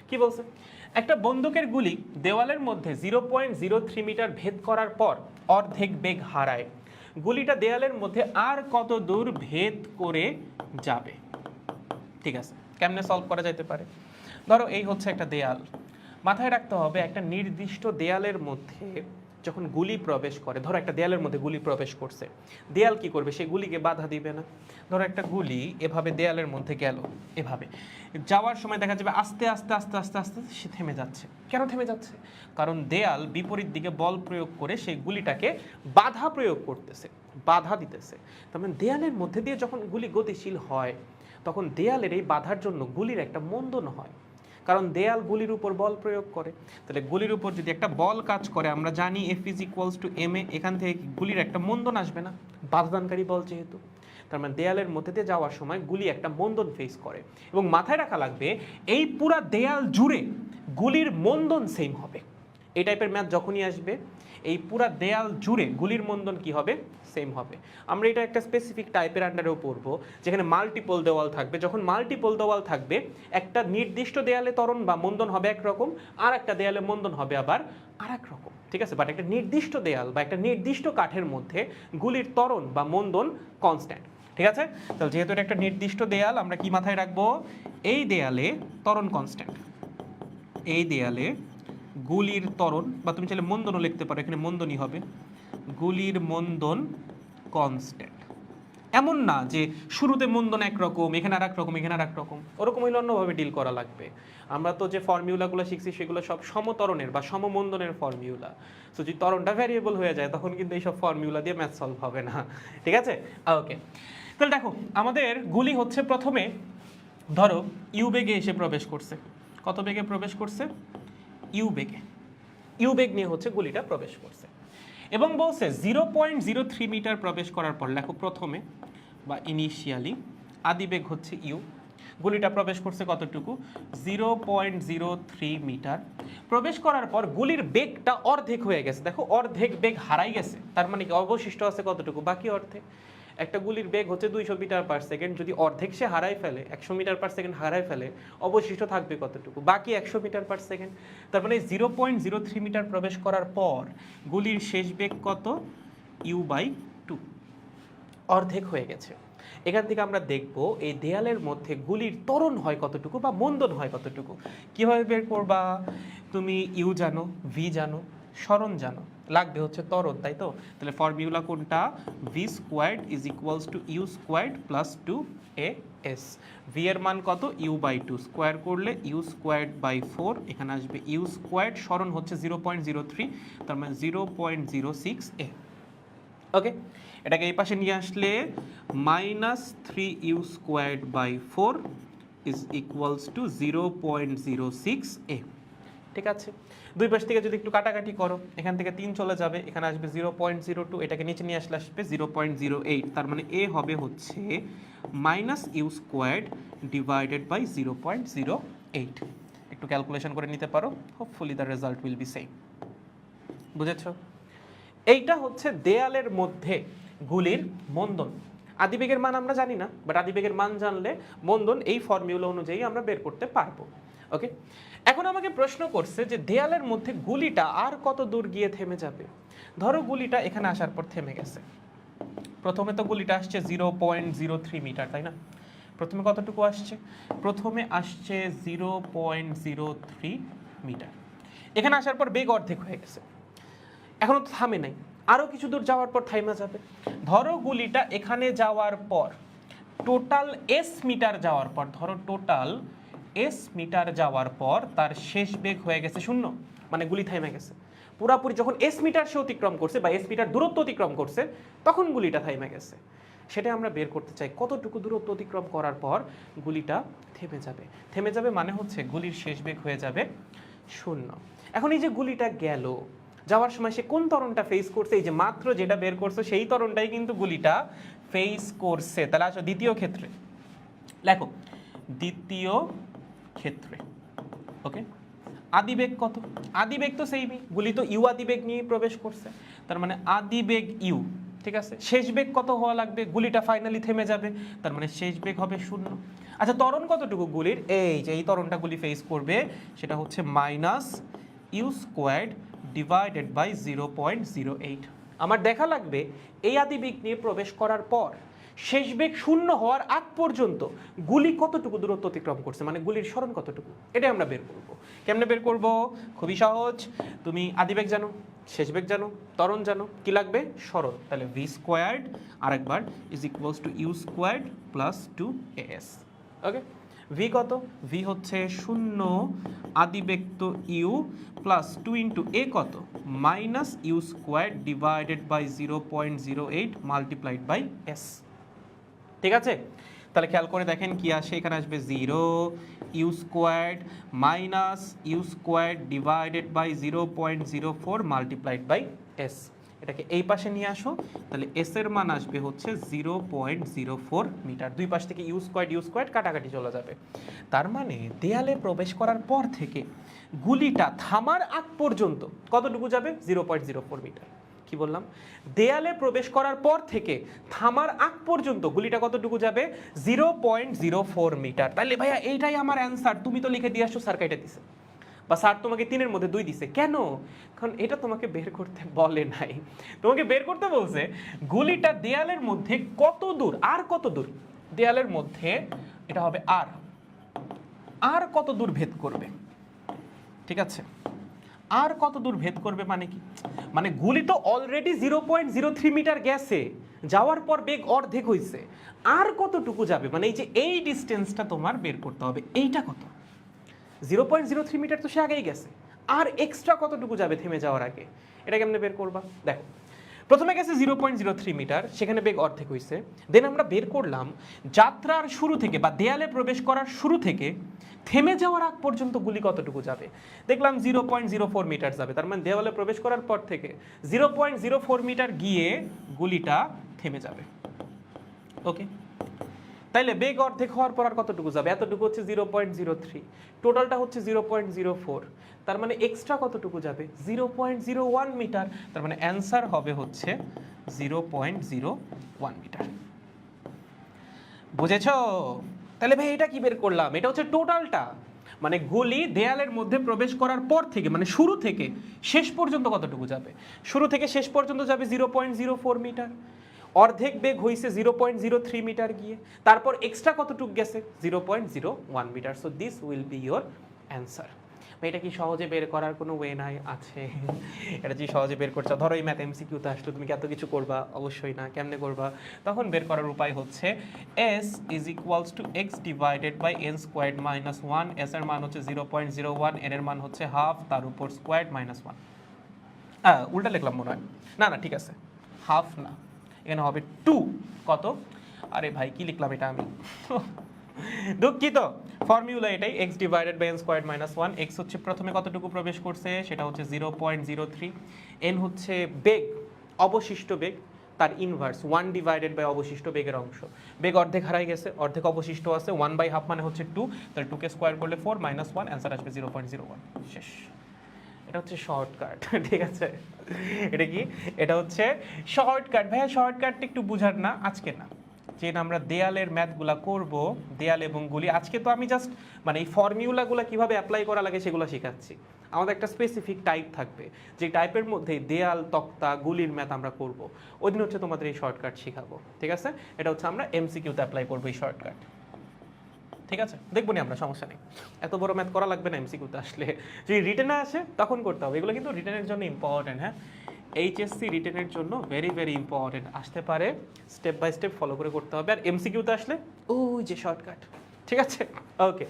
কি বলছে? একটা বন্দুকের গুলি দেওয়ালের মধ্যে 0.03 মিটার ভেদ করার পর অর্ধেক বেগ হারায়, গুলিটা দেয়ালের মধ্যে আর কত দূর ভেদ করে যাবে? ঠিক আছে, কেমনে সলভ করা যেতে পারে? ধরো এই হচ্ছে একটা দেয়াল, মাথায় রাখতে হবে একটা নির্দিষ্ট দেয়ালের মধ্যে যখন গুলি প্রবেশ করে, ধরো একটা দেয়ালের মধ্যে গুলি প্রবেশ করছে, দেয়াল কি করবে? সেই গুলিকে বাধা দিবে না। ধরো একটা গুলি এভাবে দেয়ালের মধ্যে গেল, এভাবে যাওয়ার সময় দেখা যাবে আস্তে আস্তে আস্তে আস্তে আস্তে সে থেমে যাচ্ছে। কেন থেমে যাচ্ছে? কারণ দেয়াল বিপরীত দিকে বল প্রয়োগ করে সেই গুলিটাকে বাধা প্রয়োগ করতেছে, বাধা দিতেছে। তার মানে দেয়ালের মধ্যে দিয়ে যখন গুলি গতিশীল হয় তখন দেয়ালের এই বাধার জন্য গুলির একটা মন্দন হয়, কারণ দেয়াল গুলির উপর বল প্রয়োগ করে। তাহলে গুলির উপর যদি একটা বল কাজ করে, আমরা জানি F = ma, এখান থেকে গুলির একটা মন্দন আসবে না, বাধাদানকারী বল যেহেতু। তার মানে দেয়ালের মধ্যে দিয়ে যাওয়ার সময় গুলি একটা মন্দন ফেস করে, এবং মাথায় রাখা লাগবে এই পুরা দেয়াল জুড়ে গুলির মন্দন সেম হবে। এই টাইপের ম্যাথ যখনই আসবে এই পুরা দেয়াল জুড়ে গুলির মন্দন কি হবে? সেম হবে। আমরা এটা একটা স্পেসিফিক টাইপের আন্ডারেও পড়বো, যেখানে মাল্টিপল দেওয়াল থাকবে। যখন মাল্টিপল দেওয়াল থাকবে, একটা নির্দিষ্ট দেয়ালে ত্বরণ বা মন্দন হবে একরকম, আর একটা দেয়ালে মন্দন হবে আবার আর এক রকম। ঠিক আছে, বাট একটা নির্দিষ্ট দেয়াল বা একটা নির্দিষ্ট কাঠের মধ্যে গুলির ত্বরণ বা মন্দন কনস্ট্যান্ট। ঠিক আছে, তাহলে যেহেতু এটা একটা নির্দিষ্ট দেয়াল, আমরা কি মাথায় রাখবো? এই দেয়ালে ত্বরণ কনস্ট্যান্ট, এই দেয়ালে গুলির ত্বরণ, বা তুমি চাইলে মন্দনও লিখতে পারো, এখানে মন্দনই হবে, গুলির মন্দন কনস্ট্যান্ট। এমন না যে শুরুতে মন্দন একরকম, এখানে আর এক রকম, এখানে আর এক রকম, ওরকম হইলে অন্যভাবে ডিল করা লাগবে। আমরা তো যে ফর্মিউলাগুলো শিখছি সেগুলো সব সমতরণের বা সমমন্দনের ফর্মিউলা। সো যদি ত্বরণটা ভ্যারিয়েবল হয়ে যায় তখন কিন্তু এইসব ফর্মিউলা দিয়ে ম্যাথ সলভ হবে না। ঠিক আছে, ওকে। তাহলে দেখো আমাদের গুলি হচ্ছে প্রথমে ধরো ইউ বেগে এসে প্রবেশ করছে। কত বেগে প্রবেশ করছে? ইউ বেগে। ইউ বেগ নিয়ে হচ্ছে গুলিটা প্রবেশ করছে, এবং বলছে 0.03 মিটার প্রবেশ করার পর, লেখো প্রথমে বা ইনিশিয়ালি, আদিবেগ হচ্ছে ইউ, গুলিটা প্রবেশ করছে কতটুকু? 0.03 মিটার। প্রবেশ করার পর গুলির বেগটা অর্ধেক হয়ে গেছে। দেখো অর্ধেক বেগ হারাই গেছে, তার মানে কি অবশিষ্ট আছে কতটুকু? বাকি অর্ধেক। একটা গুলির বেগ হচ্ছে 200 মিটার পার সেকেন্ড, যদি অর্ধেক সে হারাই ফেলে, 100 মিটার পার সেকেন্ড হারাই ফেলে, অবশিষ্ট থাকবে কতটুকু? বাকি 100 মিটার পার সেকেন্ড। তার মানে 0.03 মিটার প্রবেশ করার পর গুলির শেষ বেগ কত? u/2, অর্ধেক হয়ে গেছে। এখান থেকে আমরা দেখব এই দেয়ালের মধ্যে গুলির ত্বরণ হয় কতটুকু বা মন্দন হয় কতটুকু। কিভাবে বের করবা? তুমি ইউ জানো, ভি জানো, সরণ জানো, লাগবে হচ্ছে ত্বরণ, তাই তো? তাহলে ফর্মুলা কোনটা? v² = u² + 2as। ভি এর মান কত? u/2, স্কোয়ার করলে u²/4, এখানে আসবে u², সরণ হচ্ছে 0.03, তার মানে 0.06a। ওকে, এটাকে এই পাশে নিয়ে আসলে -3u²/4 = 0.06a। ঠিক আছে, দুই পাশ থেকে যদি একটু কাটাকাটি করো, এখান থেকে 3 চলে যাবে, এখানে আসবে 0.02, এটাকে নিচে নিয়ে আসলে আসবে 0.08, তার মানে a হবে হচ্ছে -u² / 0.08। একটু ক্যালকুলেশন করে নিতে পারো, hopefully the result will be same. বুঝেছো? এইটা হচ্ছে দেয়ালের মধ্যে গুলির মন্দন। আদিবেগের মান আমরা জানি না, বাট আদিবেগের মান জানলে মন্দন এই ফর্মুলা অনুযায়ী আমরা বের করতে পারবো। ওকে, এখন আমাকে প্রশ্ন করছে যে দেয়ালের মধ্যে গুলিটা আর কত দূর গিয়ে থেমে যাবে। ধরো গুলিটা এখানে আসার পর থেমে গেছে। প্রথমে তো গুলিটা আসছে 0.03 মিটার, তাই না? প্রথমে কতটুকু আসছে? প্রথমে আসছে 0.03 মিটার। এখানে আসার পর বেগ অর্ধেক হয়ে গেছে, এখনো তো থামে নাই, আরও কিছু দূর যাওয়ার পর থাইমা যাবে। ধরো গুলিটা এখানে যাওয়ার পর টোটাল এস মিটার যাওয়ার পর, ধরো টোটাল এস মিটার যাওয়ার পর তার শেষ বেগ হয়ে গেছে 0, মানে গুলি থাইমা গেছে। পুরাপুরি যখন এস মিটার সে অতিক্রম করছে বা এস মিটার দূরত্ব অতিক্রম করছে তখন গুলিটা থাইমা গেছে। সেটা আমরা বের করতে চাই, কতটুকু দূরত্ব অতিক্রম করার পর গুলিটা থেমে যাবে। থেমে যাবে মানে হচ্ছে গুলির শেষ বেগ হয়ে যাবে 0। এখন এই যে গুলিটা গেল, যাওয়ার সময় সে কোন ত্বরণটা ফেস করছে? এই যে মাত্র যেটা বের করছে সেই ত্বরণটাই কিন্তু গুলিটা ফেস করছে। তাহলে আসো দ্বিতীয় ক্ষেত্রে, লেখো দ্বিতীয় ক্ষেত্রে। ওকে, আদিবেগ কত? আদিবেগ তো সেইমই, গুলি তো ইউ আদিবেগ নিয়ে প্রবেশ করছে, তার মানে আদিবেগ ইউ। ঠিক আছে, শেষ বেগ কত হওয়া লাগবে, গুলিটা ফাইনালি থেমে যাবে, তার মানে শেষ বেগ হবে 0। আচ্ছা ত্বরণ কতটুকু গুলির, এই যে এই ত্বরণটা গুলি ফেস করবে সেটা হচ্ছে -u² ডিভাইডেড বাই 0.08। আমার দেখা লাগবে এই আদিবেগ নিয়ে প্রবেশ করার পর শেষ বেগ 0 হওয়ার আগ পর্যন্ত গুলি কতটুকু দূরত্ব অতিক্রম করছে, মানে গুলির সরণ কতটুকু, এটা আমরা বের করব। কেমনে বের করব, খুবই সহজ। তুমি আদিবেগ জানো, শেষ বেগ জানো, ত্বরণ জানো, কি লাগবে, সরণ। তাহলে v² আরেকবার is equals two u² plus 2as। Okay, V কত, ভি হচ্ছে 0 আদিবেগ তো ইউ প্লাস 2 ইন্টু এ কত -u² divided by 0.08 multiplied by s. ঠিক আছে, তাহলে খেয়াল করে দেখেন কি আসে, এখানে আসবে 0u² -u² divided by 0.04 multiplied by s. এটাকে এই পাশে নিয়ে আসো, তাহলে এস এর মান আসবে হচ্ছে 0.04 মিটার। দুই পাশ থেকে u² কাটাকাটি চলে যাবে। তার মানে দেয়ালে প্রবেশ করার পর থেকে গুলিটা থামার আগ পর্যন্ত কতটুকু যাবে, 0.04 মিটার। কি বললাম, দেয়ালে প্রবেশ করার পর থেকে থামার আগ পর্যন্ত গুলিটা কতটুকু যাবে, 0.04 মিটার। তাহলে ভাইয়া এইটাই আমার অ্যান্সার, তুমি তো লিখে দিয়ে আসছো স্যার কেটে দিছে, বা স্যার তোমাকে 3-এর মধ্যে 2 দিছে, কেন, কারণ এটা তোমাকে বের করতে বলে নাই, তোমাকে বের করতে বলছে গুলিটা দেয়ালের মধ্যে কত দূর, আর কত দূর দেয়ালের মধ্যে, এটা হবে আর কত দূর ভেদ করবে। ঠিক আছে, আর কত দূর ভেদ করবে মানে কি, মানে গুলি তো অলরেডি 0.03 মিটার গেছে, যাওয়ার পর বেগ অর্ধেক হয়েছে, আর কতটুকু যাবে, মানে এই যে এই ডিস্টেন্সটা তোমার বের করতে হবে। এইটা কত, 0.03 মিটার তো সে আগেই গেছে, আর এক্সট্রা কতটুকু যাবে থেমে যাওয়ার আগে, এটা কেমনে বের করবা। দেখো, প্রথমে গেছে 0.03 মিটার, সেখানে বেগ অর্ধেক হয়েছে, দেন আমরা বের করলাম যাত্রার শুরু থেকে বা দেয়ালে প্রবেশ করার শুরু থেকে থেমে যাওয়ার আগ পর্যন্ত গুলি কতটুকু যাবে, দেখলাম 0.04 মিটার যাবে, তার মানে দেওয়ালে প্রবেশ করার পর থেকে 0.04 মিটার গিয়ে গুলিটা থেমে যাবে। ওকে, তাইলে বেগ অর্ধেক হওয়ার পর আর কতটুকু যাবে, এতটুকু হচ্ছে 0.03, টোটালটা হচ্ছে 0.04, তার মানে এক্সট্রা কতটুকু যাবে, 0.01 মিটার। তার মানে অ্যান্সার হবে হচ্ছে 0.01 মিটার। বুঝেছো, তাহলে ভাই এটা কি বের করলাম, এটা হচ্ছে টোটালটা, মানে গুলি দেয়ালের মধ্যে প্রবেশ করার পর থেকে, মানে শুরু থেকে শেষ পর্যন্ত কতটুকু যাবে, শুরু থেকে শেষ পর্যন্ত যাবে 0.04 মিটার, অর্ধেক বেগ হয়েছে 0.03 মিটার গিয়ে, তারপর এক্সট্রা কতটুকু গেছে 0.01 metre. So this will be your answer. এটা কি সহজে বের করার কোনো ওয়ে নাই, আছে, এটা যে সহজে বের করছো, ধরো এই ম্যাথ এমসিকিউতে আসলো, তুমি কি এত কিছু করবা, অবশ্যই না। কেমনে করবা, তখন বের করার উপায় হচ্ছে s is equals to x divided by n squared minus 1, s এর মান হচ্ছে 0.01, n এর মান হচ্ছে হাফ, তার উপর স্কোয়ার্ড মাইনাস 1। উল্টা লিখলাম মনে হয়, না ঠিক আছে, হাফ না, এখানে হবে 2, কত, আরে ভাই কি লিখলাম এটা আমি, দুঃখিত, ফর্মুলা এটাই, x divided by n squared minus 1। x হচ্ছে প্রথমে কতটুকু প্রবেশ করছে, সেটা হচ্ছে 0.03, n হচ্ছে বেগ, অবশিষ্ট বেগ, তার ইনভার্স 1 ডিভাইডেড বাই অবশিষ্ট বেগের অংশ, বেগ অর্ধেক হারাই গেছে, অর্ধেক অবশিষ্ট আছে, 1/2 মানে হচ্ছে 2, তাহলে 2 কে স্কোয়ার করলে 4 মাইনাস 1, অ্যান্সার আসবে 0.01। শেষ, এটা হচ্ছে শর্টকাট। ঠিক আছে, এটা কি, এটা হচ্ছে শর্টকাট। ভাইয়া শর্টকাটটা একটু বুঝার না, আজকে না, যে আমরা দেয়ালের ম্যাথগুলা করব, দেয়াল এবং গুলি, আজকে তো আমি জাস্ট মানে এই ফর্মুলাগুলো কিভাবে অ্যাপ্লাই করা লাগে সেগুলো শেখাচ্ছি। আমাদের একটা স্পেসিফিক টাইপ থাকবে, যে টাইপের মধ্যে দেয়াল, তক্তা, গুলির ম্যাথ আমরা করব, ওই দিন হচ্ছে তোমাদের এই শর্টকাট শেখাবো। ঠিক আছে, এটা হচ্ছে আমরা এমসিকিউতে অ্যাপ্লাই করবো এই শর্টকাট। ঠিক আছে, দেখবো নি আমরা, সমস্যা নেই, এত বড় ম্যাথ করা লাগবে না এমসিকিউতে আসলে, যদি রিটেনে আসে তখন করতে হবে। এগুলো কিন্তু রিটেনের জন্য ইম্পর্টেন্ট, হ্যাঁ, এইচএসসি রিটেনের জন্য ভেরি ভেরি ইম্পর্টেন্ট, আসতে পারে, স্টেপ বাই স্টেপ ফলো করে করতে হবে। আর এমসিকিউতে আসলে ওই যে শর্টকাট। ঠিক আছে, ওকে।